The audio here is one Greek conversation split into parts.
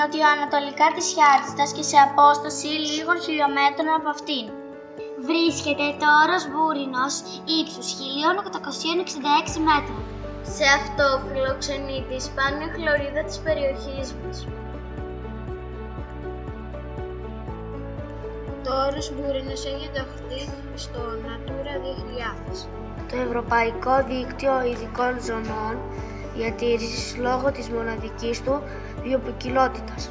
νοτιοανατολικά της Χιάτιστας και σε απόσταση λίγων χιλιόμετρων από αυτήν. Βρίσκεται το όρος Μπούρινος ύψους 1.866 μέτρων. Σε αυτό φιλοξενεί τη σπάνια χλωρίδα της περιοχής μας. Το όρος Μπούρινος έχει ενταχθεί στο Natura 2000. Το Ευρωπαϊκό Δίκτυο Ειδικών Ζωνών Διατήρησης λόγω της μοναδικής του βιοποικιλότητας.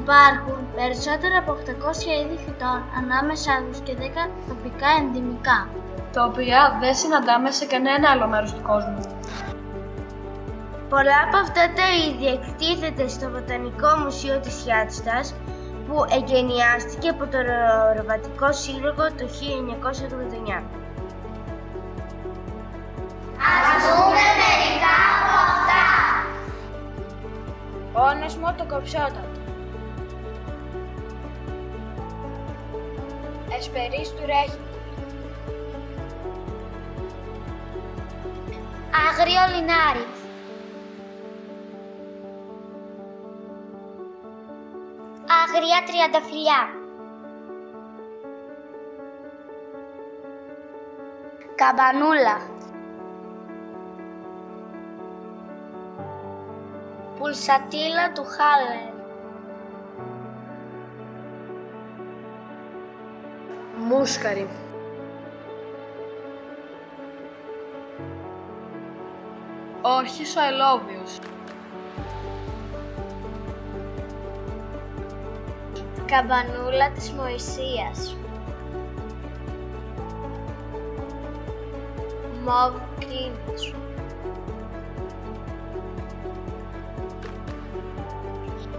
Υπάρχουν περισσότερα από 800 είδη φυτών, ανάμεσά τους και 10 τοπικά ενδυμικά, τα οποία δεν συναντάμε σε κανένα άλλο μέρος του κόσμου. Πολλά από αυτά τα είδη εκτίθεται στο Βοτανικό Μουσείο της Χιάτιστας, που εγκαινιάστηκε από το Ροβατικό Σύλλογο το 1989. Ας δούμε μερικά από αυτά. Όνοσμο το κοψότατο. Εσπερής του Ρέχη. Άγριο λινάρι. Άγρια τριανταφυλλιά. Καμπανούλα. Πουλσατίλα του Χάλερ. Μούσκαρη. Όρχης ο Ελόβιος. Καμπανούλα της Μωυσίας. Μοβ κρίνος.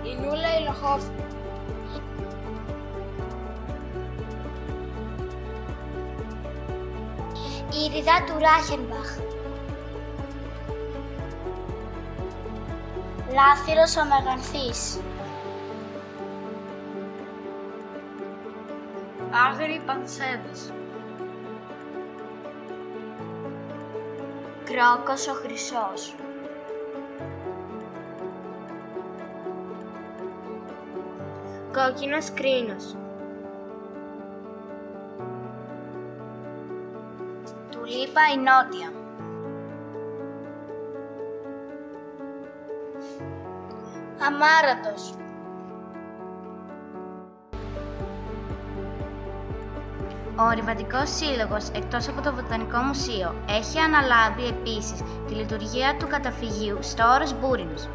Ινούλα ηλοχόφυλλα. Ήριδα του Ράχενμπαχ. Λάφυρος ο Μεγανθής. Άγριοι πανσέδες. Κρόκος ο Χρυσός. Κόκκινος κρίνος. Τουλίπα η νότια. Αμάρατος. Ο Ορειβατικός Σύλλογος, εκτός από το Βοτανικό Μουσείο, έχει αναλάβει επίσης τη λειτουργία του καταφυγείου στο όρος Μπούρινος.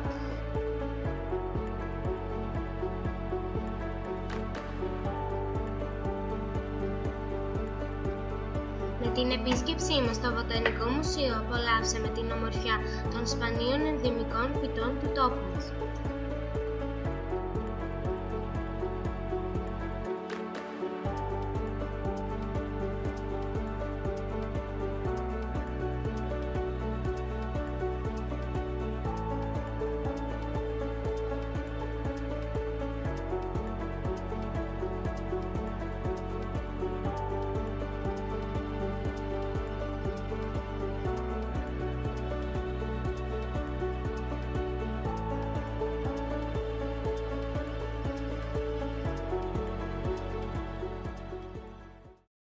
Με την επίσκεψή μας στο Βοτανικό Μουσείο απολαύσαμε την ομορφιά των σπανίων ενδυμικών φυτών του τόπου μας.